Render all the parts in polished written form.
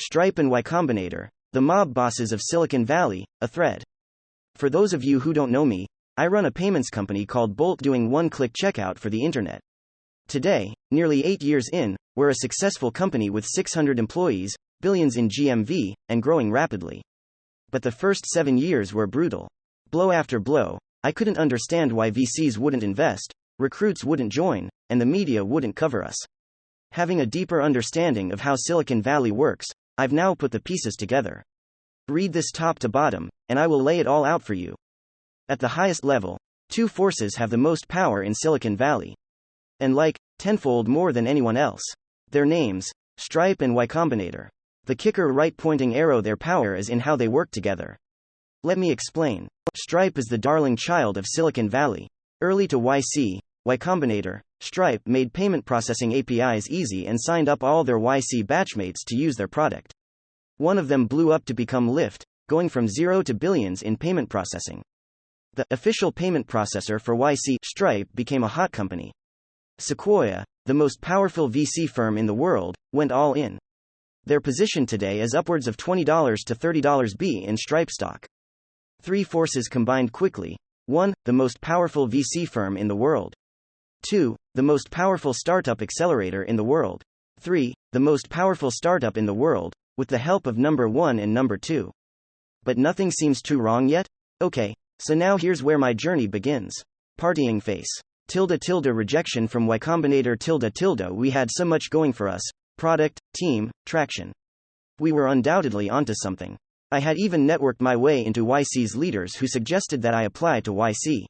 Stripe and Y Combinator, the mob bosses of Silicon Valley, a thread. For those of you who don't know me, I run a payments company called Bolt doing one-click checkout for the internet. Today, nearly 8 years in, we're a successful company with 600 employees, billions in GMV, and growing rapidly. But the first 7 years were brutal. Blow after blow, I couldn't understand why VCs wouldn't invest, recruits wouldn't join, and the media wouldn't cover us. Having a deeper understanding of how Silicon Valley works, I've now put the pieces together. Read this top to bottom, and I will lay it all out for you. At the highest level, two forces have the most power in Silicon Valley. And like, tenfold more than anyone else. Their names, Stripe and Y Combinator. The kicker right-pointing arrow, their power is in how they work together. Let me explain. Stripe is the darling child of Silicon Valley. Early to YC, Y Combinator, Stripe made payment processing APIs easy and signed up all their YC batchmates to use their product. One of them blew up to become Lyft, going from 0 to billions in payment processing. The official payment processor for YC, Stripe, became a hot company. Sequoia, the most powerful VC firm in the world, went all in. Their position today is upwards of $20 to $30 B in Stripe stock. Three forces combined quickly. 1. The most powerful VC firm in the world. 2. The most powerful startup accelerator in the world. 3. The most powerful startup in the world, with the help of number 1 and number 2. But nothing seems too wrong yet? Okay, so now here's where my journey begins. Partying face. Rejection from Y Combinator. We had so much going for us. Product, team, traction. We were undoubtedly onto something. I had even networked my way into YC's leaders who suggested that I apply to YC.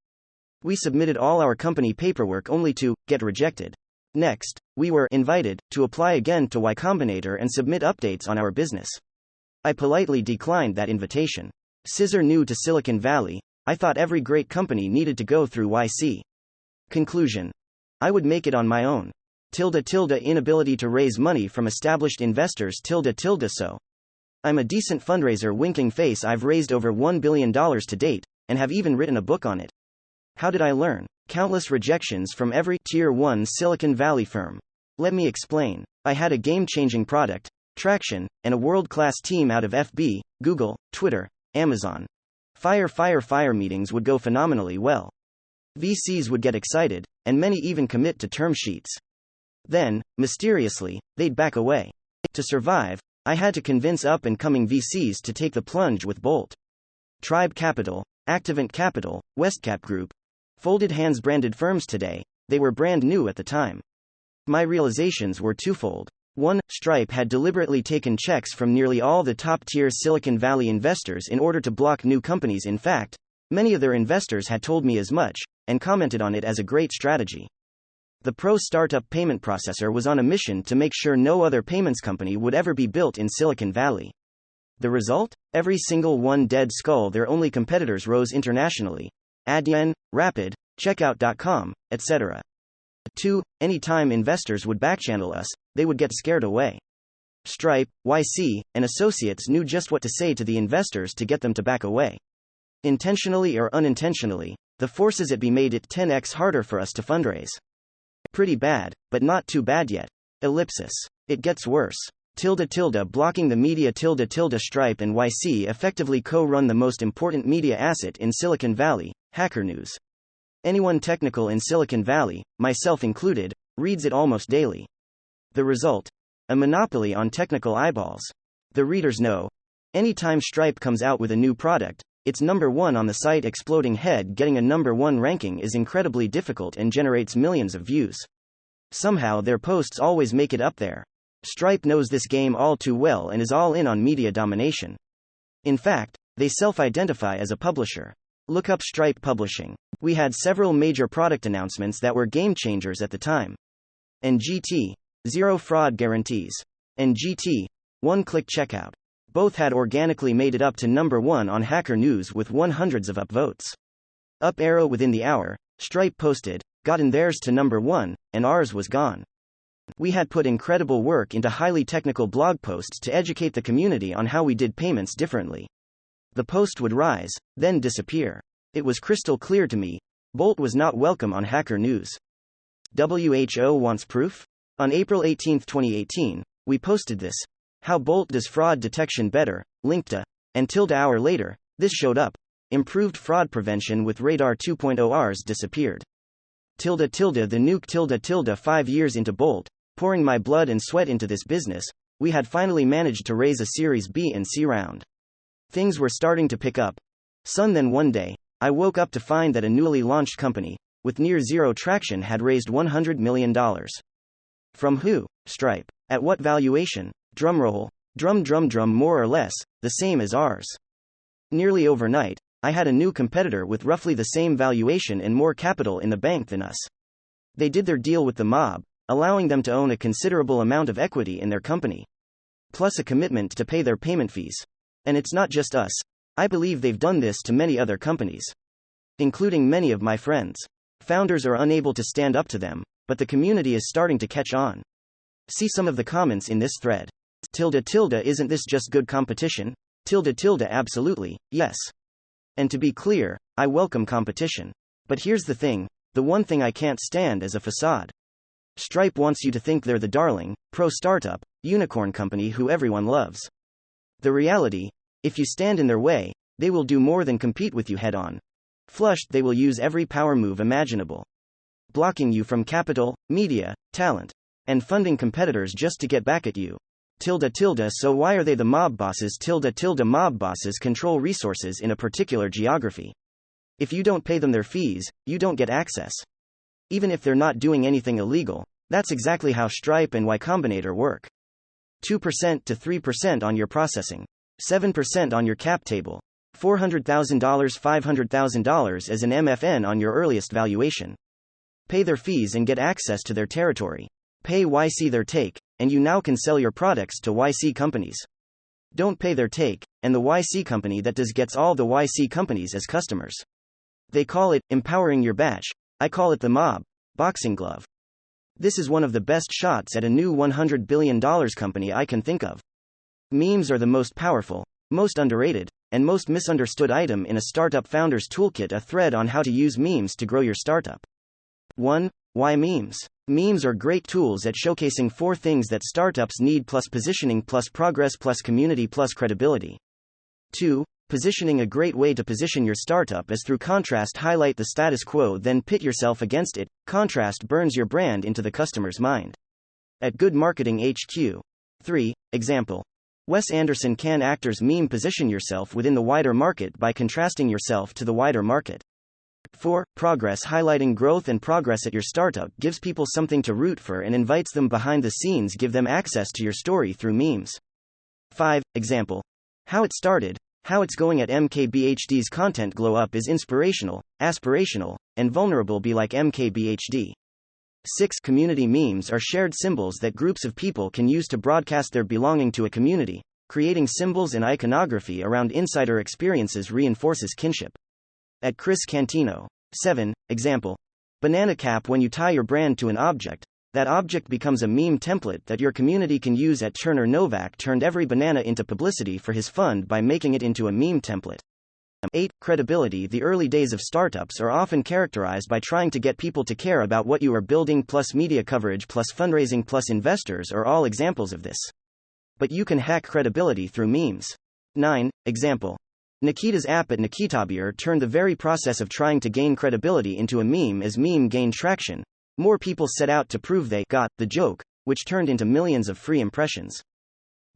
We submitted all our company paperwork only to get rejected. Next, we were invited to apply again to Y Combinator and submit updates on our business. I politely declined that invitation. Scissor new to Silicon Valley, I thought every great company needed to go through YC. Conclusion. I would make it on my own. Inability to raise money from established investors. So. I'm a decent fundraiser, winking face. I've raised over $1 billion to date, and have even written a book on it. How did I learn? Countless rejections from every Tier 1 Silicon Valley firm. Let me explain. I had a game-changing product, traction, and a world-class team out of FB, Google, Twitter, Amazon. Fire meetings would go phenomenally well. VCs would get excited, and many even commit to term sheets. Then, mysteriously, they'd back away. To survive, I had to convince up-and-coming VCs to take the plunge with Bolt. Tribe Capital, Activant Capital, Westcap Group. Folded hands branded firms today, they were brand new at the time. My realizations were twofold. 1. Stripe had deliberately taken checks from nearly all the top-tier Silicon Valley investors in order to block new companies. In fact, many of their investors had told me as much, and commented on it as a great strategy. The pro-startup payment processor was on a mission to make sure no other payments company would ever be built in Silicon Valley. The result? Every single one dead skull. Their only competitors rose internationally. Adyen, Rapid, Checkout.com, etc. 2. Anytime investors would backchannel us, they would get scared away. Stripe, YC, and associates knew just what to say to the investors to get them to back away. Intentionally or unintentionally, the forces at B made it 10x harder for us to fundraise. Pretty bad, but not too bad yet. Ellipsis. It gets worse. Blocking the media. Stripe and YC effectively co-run the most important media asset in Silicon Valley, Hacker News. Anyone technical in Silicon Valley, myself included, reads it almost daily. The result? A monopoly on technical eyeballs. The readers know. Anytime Stripe comes out with a new product, it's number 1 on the site. Exploding head. Getting a number 1 ranking is incredibly difficult and generates millions of views. Somehow their posts always make it up there. Stripe knows this game all too well and is all in on media domination. In fact, they self-identify as a publisher. Look up Stripe Publishing. We had several major product announcements that were game changers at the time. NGT, zero fraud guarantees. NGT, one-click checkout. Both had organically made it up to number 1 on Hacker News with hundreds of upvotes. Up arrow within the hour, Stripe posted, gotten theirs to number 1, and ours was gone. We had put incredible work into highly technical blog posts to educate the community on how we did payments differently. The post would rise, then disappear. It was crystal clear to me. Bolt was not welcome on Hacker News. WHO wants proof? On April 18, 2018, we posted this. How Bolt does fraud detection better, linked to, and ~hour later, this showed up. Improved fraud prevention with Radar 2.0 Rs disappeared. The nuke 5 years into Bolt, pouring my blood and sweat into this business, we had finally managed to raise a Series B and C round. Things were starting to pick up. Then one day, I woke up to find that a newly launched company, with near zero traction, had raised $100 million. From who? Stripe. At what valuation? Drumroll. Drum, more or less, the same as ours. Nearly overnight, I had a new competitor with roughly the same valuation and more capital in the bank than us. They did their deal with the mob, allowing them to own a considerable amount of equity in their company, plus a commitment to pay their payment fees. And it's not just us. I believe they've done this to many other companies, including many of my friends. Founders are unable to stand up to them, but the community is starting to catch on. See some of the comments in this thread. Isn't this just good competition? Absolutely, yes. And to be clear, I welcome competition. But here's the thing, the one thing I can't stand is a facade. Stripe wants you to think they're the darling, pro-startup, unicorn company who everyone loves. The reality, if you stand in their way, they will do more than compete with you head-on. Flushed, they will use every power move imaginable, blocking you from capital, media, talent, and funding competitors just to get back at you. So why are they the mob bosses? Mob bosses control resources in a particular geography. If you don't pay them their fees, you don't get access. Even if they're not doing anything illegal, that's exactly how Stripe and Y Combinator work. 2% to 3% on your processing, 7% on your cap table, $400,000, $500,000 as an MFN on your earliest valuation. Pay their fees and get access to their territory. Pay YC their take, and you now can sell your products to YC companies. Don't pay their take, and the YC company that does gets all the YC companies as customers. They call it empowering your batch. I call it the mob boxing glove. This is one of the best shots at a new $100 billion company I can think of. Memes are the most powerful, most underrated, and most misunderstood item in a startup founder's toolkit. A thread on how to use memes to grow your startup. 1. Why memes? Memes are great tools at showcasing 4 things that startups need: plus positioning, plus progress, plus community, plus credibility. 2. Positioning. A great way to position your startup is through contrast. Highlight the status quo, then pit yourself against it. Contrast burns your brand into the customer's mind. At Good Marketing HQ. 3. Example. Wes Anderson. Can actors meme position yourself within the wider market by contrasting yourself to the wider market? 4. Progress. Highlighting growth and progress at your startup gives people something to root for and invites them behind the scenes. Give them access to your story through memes. 5. Example. How it started. How it's going at MKBHD's content glow up is inspirational, aspirational, and vulnerable. Be like MKBHD. 6. Community memes are shared symbols that groups of people can use to broadcast their belonging to a community. Creating symbols and iconography around insider experiences reinforces kinship. At Chris Cantino. 7. Example. Banana cap. When you tie your brand to an object, that object becomes a meme template that your community can use. At Turner. Novak turned every banana into publicity for his fund by making it into a meme template. 8. Credibility. The early days of startups are often characterized by trying to get people to care about what you are building, plus media coverage, plus fundraising, plus investors are all examples of this. But you can hack credibility through memes. 9. Example. Nikita's app at Nikitabeer turned the very process of trying to gain credibility into a meme. As meme gained traction, more people set out to prove they got the joke, which turned into millions of free impressions.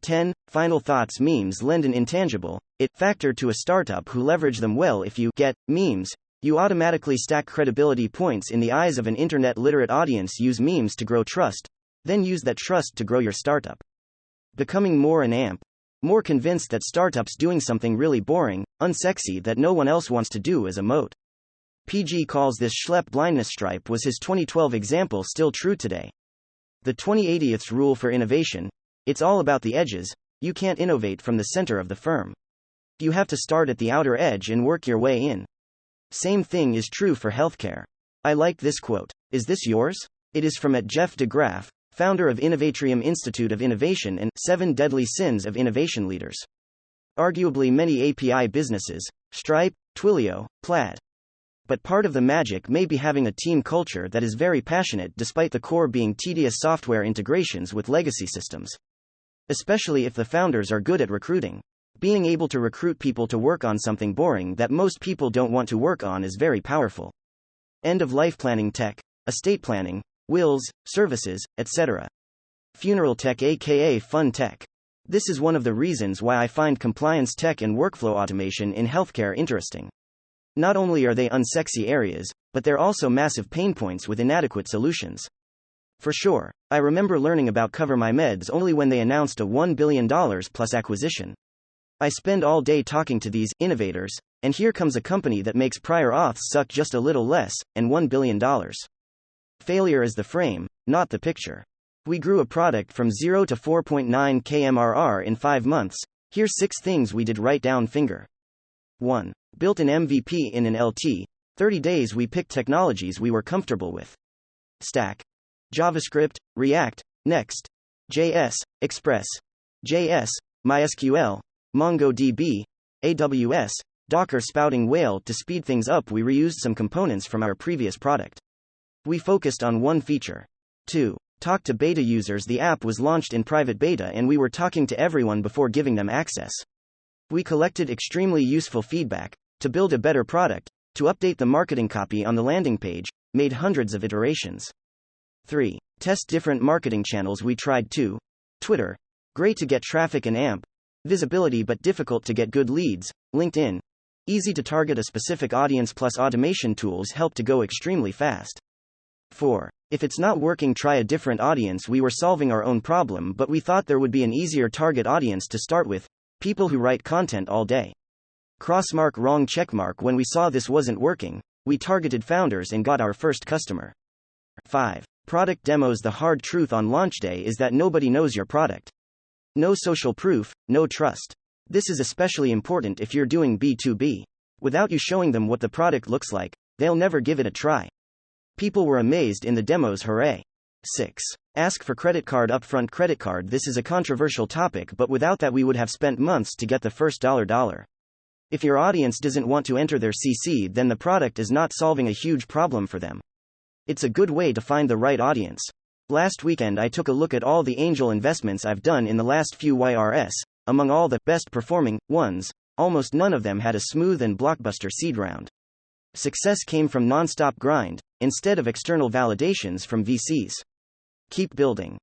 10. Final thoughts. Memes lend an intangible it factor to a startup who leverage them well. If you get memes, you automatically stack credibility points in the eyes of an internet literate audience. Use memes to grow trust, then use that trust to grow your startup. Becoming more convinced that startups doing something really boring, unsexy that no one else wants to do is a moat. PG calls this schlep blindness. Stripe was his 2012 example still true today. The 20/80th rule for innovation. It's all about the edges. You can't innovate from the center of the firm. You have to start at the outer edge and work your way in. Same thing is true for healthcare. I like this quote. Is this yours? It is from Jeff DeGraff, founder of Innovatrium Institute of Innovation and 7 Deadly Sins of Innovation Leaders. Arguably many API businesses, Stripe, Twilio, Plaid. But part of the magic may be having a team culture that is very passionate despite the core being tedious software integrations with legacy systems. Especially if the founders are good at recruiting. Being able to recruit people to work on something boring that most people don't want to work on is very powerful. End-of-life planning tech, estate planning, wills, services, etc. Funeral tech aka fun tech. This is one of the reasons why I find compliance tech and workflow automation in healthcare interesting. Not only are they unsexy areas, but they're also massive pain points with inadequate solutions. For sure, I remember learning about Cover My Meds only when they announced a $1 billion plus acquisition. I spend all day talking to these innovators, and here comes a company that makes prior auths suck just a little less, and $1 billion. Failure is the frame, not the picture. We grew a product from 0 to 4.9 kmrr in 5 months. Here's 6 things we did right down finger. 1. Built an MVP in an LT. 30 days we picked technologies we were comfortable with. Stack. JavaScript, React, Next. JS, Express. JS, MySQL, MongoDB, AWS, Docker spouting whale. To speed things up we reused some components from our previous product. We focused on one feature. 2. Talk to beta users. The app was launched in private beta and we were talking to everyone before giving them access. We collected extremely useful feedback, to build a better product, to update the marketing copy on the landing page, made hundreds of iterations. 3. Test different marketing channels. We tried 2. Twitter. Great to get traffic and AMP. Visibility but difficult to get good leads. LinkedIn. Easy to target a specific audience plus automation tools help to go extremely fast. 4. If it's not working, try a different audience. We were solving our own problem but we thought there would be an easier target audience to start with. People who write content all day. Crossmark wrong checkmark. When we saw this wasn't working, we targeted founders and got our first customer. 5. Product demos. The hard truth on launch day is that nobody knows your product. No social proof, no trust. This is especially important if you're doing B2B. Without you showing them what the product looks like, they'll never give it a try. People were amazed in the demos. Hooray. 6. Ask for credit card upfront. Credit card. This is a controversial topic but without that we would have spent months to get the first $. If your audience doesn't want to enter their CC then the product is not solving a huge problem for them. It's a good way to find the right audience. Last weekend I took a look at all the angel investments I've done in the last few YRS. Among all the best performing ones, almost none of them had a smooth and blockbuster seed round. Success came from non-stop grind, instead of external validations from VCs. Keep building.